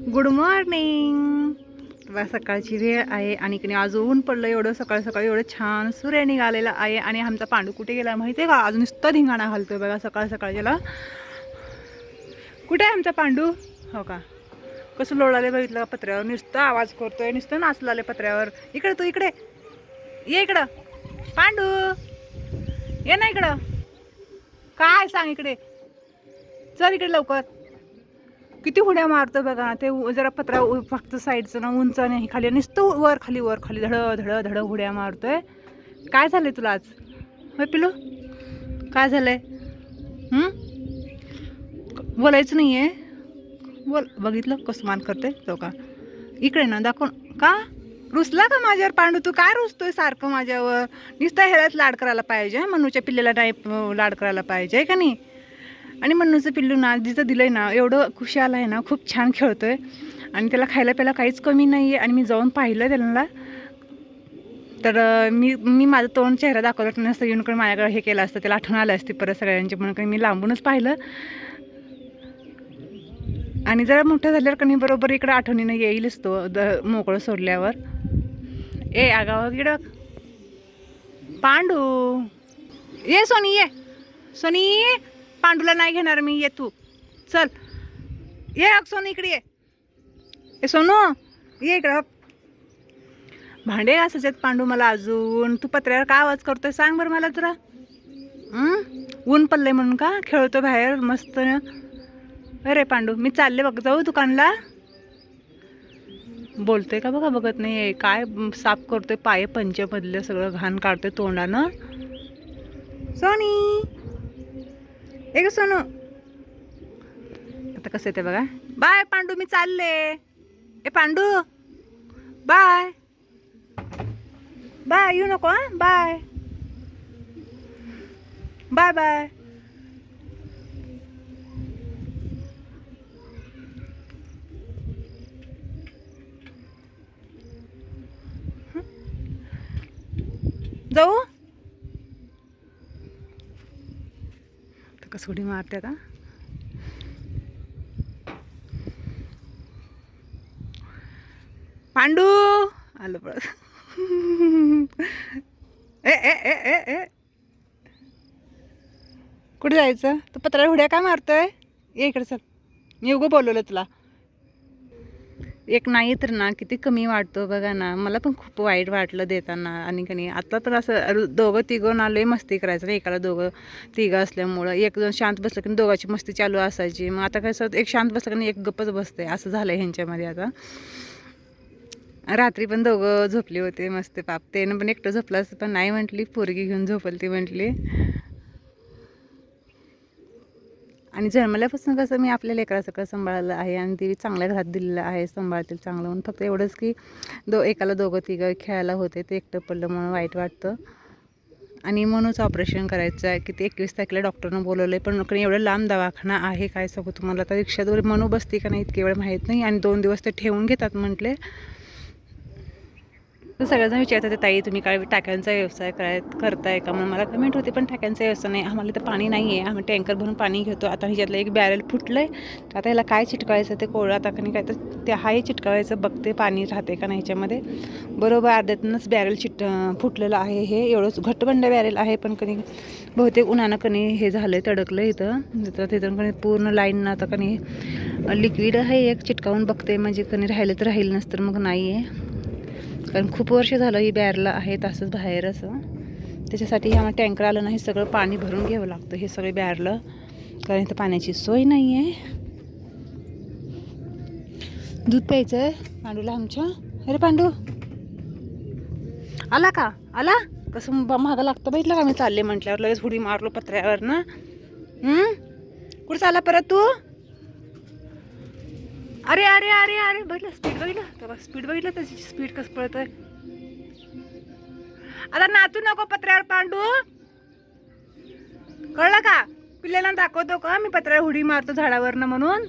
Good morning. सकाळची वेळ आहे आणि इकडे आज ऊन पडलं एवढं सकाळ सकाळी एवढं छान सूर्य निघालेला आहे. आणि आमचा पांडू कुठे गेला माहिती आहे का? अजून नुसतं धिंगाणा घालतोय बघा सकाळ सकाळच्याला. कुठे आहे आमचा पांडू? हो का, कसं लोळाले बघितलं का पत्र्यावर? नुसतं आवाज करतोय, नुसतं नाचलाले पत्र्यावर. इकडे तू, इकडे ये, इकडं पांडू ये ना इकडं. काय सांग, इकडे चल, इकडे लवकर. किती उड्या मारतो बघा ते. जरा पत्रा फक्त साईडचं ना, उंच नाही, खाली नुसतं वर खाली वर खाली धड धड धड उड्या मारतोय. काय झालंय तुला आज? होय पिलू, काय झालंय? बोलायचं नाही आहे? बोल. बघितलं कसं मान करते तो का? इकडे ना दाखव. का रुसला का माझ्यावर पांडू? तू काय रुसतोय सारखं माझ्यावर? नुसतं ह्यालाच लाड करायला पाहिजे, मनूच्या पिल्लेला नाही लाड करायला पाहिजे का नाही? आणि मनूचं पिल्लू ना जिचं दिलंय ना एवढं खुशाल आहे ना, खूप छान खेळतोय. आणि त्याला खायला प्यायला काहीच कमी नाही आहे. आणि मी जाऊन पाहिलं त्याला, तर मी माझं तोंड चेहरा दाखवलं नसतं, येऊन माझ्याकडे हे केलं असतं, त्याला आठवण आलं असते परत सगळ्यांची, म्हणून मी लांबूनच पाहिलं. आणि जरा मोठं झाल्यावर कणी बरोबर इकडं आठवणीनं येईलच तो मोकळं सोडल्यावर. ए आगाव इकडं पांडू ये. सोनी ये, सोनी. पांडूला नाही घेणार मी, ये तू चल. ये सोनू, इकडे ये. ए सोनू ये इकडं. भांडे घासायचे पांडू मला अजून. तू पत्र्यावर का आवाज करतोय सांग बरं मला जरा. ऊन पडलंय म्हणून का खेळतो बाहेर मस्त? अरे पांडू मी चालले बघ, जाऊ दुकानला. बोलतोय का बघा, बघत नाही. काय साफ करतोय पाय पंचमधलं सगळं घाण काढतोय तोंडानं. सोनी एक सोनू. आता कसं येते बघा. बाय पांडू, मी चालले. ए पांडू बाय बाय, येऊ नको. Bye bye bye. जाऊ. कसं उडी मारते आता. पांडू आलं पळत. ए ए ए ए ए कुठे जायचं? तू पत्राला उड्या काय मारतोय? ये इकडे चल. मी उगं बोलवलं तुला. एक नाही तर ना किती कमी वाटतो बघा ना. मला पण खूप वाईट वाटलं देताना. आणि कणी आता तर असं दोघं तिघं ना लय मस्ती करायचं. एकाला दोघं तिघं असल्यामुळं एक दोन शांत बसलं की दोघांची मस्ती चालू असायची. मग आता कसं एक शांत बसलं की एक गप्पच बसते, असं झालंय ह्यांच्यामध्ये आता. रात्री पण दोघं झोपले होते मस्त. पाप त्यानं पण एकटं झोपलं असतं, पण नाही म्हटली पोरगी घेऊन झोपल ती म्हटली. आणि जन्मल्यापासून कसं मी आपल्या लेकराचं कसं सांभाळलं आहे आणि ती चांगल्या घरात दिलेलं आहे, सांभाळतील चांगलं म्हणून. फक्त एवढंच की एकाला दोघं तिघं खेळायला होते, ते एकटं पडलं म्हणून वाईट वाटतं. आणि म्हणूनच ऑपरेशन करायचं आहे की ते 21 तारखेला डॉक्टरनं बोलवलं आहे. पण एवढं लांब दवाखाना आहे काय सांगू तुम्हाला. तर रिक्षाद्वारे मनू बसते का नाही इतके वेळ माहीत नाही. आणि 2 दिवस ते ठेवून घेतात म्हटले. तर सगळ्यांना विचारतात, ताई तुम्ही काय टाक्यांचा व्यवसाय करताय का? मग मला कमेंट होती, पण टाक्यांचा व्यवसाय नाही, आम्हाला तर पाणी नाही आहे, आम्ही टँकर भरून पाणी घेतो. आता ह्याच्यातलं एक बॅरेल फुटलं आहे, तर आता ह्याला काय चिटकावायचं ते कोळा आता काय तर ते हाही चिटकावायचं बघते पाणी राहते का नाही ह्याच्यामध्ये. बरोबर अर्ध्यातूनच बॅरेल फुटलेलं आहे. हे एवढंच घट्टबंड बॅरेल आहे, पण कणी बहुतेक उन्हानं कणी हे झालं आहे, तडकलं इथं. तिथून कणी पूर्ण लाईन आता कणी लिक्विड आहे एक चिटकावून बघते, म्हणजे कणी राहिलं तर राहील, नसतं मग नाही आहे. कारण खूप वर्ष झालं ही बॅरला आहे असंच बाहेर असं. त्याच्यासाठी ह्या टँकर आलं नाही, सगळं पाणी भरून घ्यावं लागतं हे सगळे बॅरलं, कारण इथं पाण्याची सोय नाही आहे. दूध प्यायचं आहे पांडूला आमच्या. अरे पांडू आला का? आला कसं महागा लागतं बघितलं का? मी चालले म्हटल्यावर लगेच उडी मारलो पत्र्यावर ना. कुठं चालला परत तू? अरे अरे अरे अरे बघितलं स्पीड, बघितलं तेव्हा स्पीड, बघितलं त्याची स्पीड कसं पळत आहे. आता नाचू नको पत्र्यावर पांडू, कळलं का? पिल्ल्याला दाखवतो का मी पत्र्यावर उडी मारतो झाडावरनं म्हणून?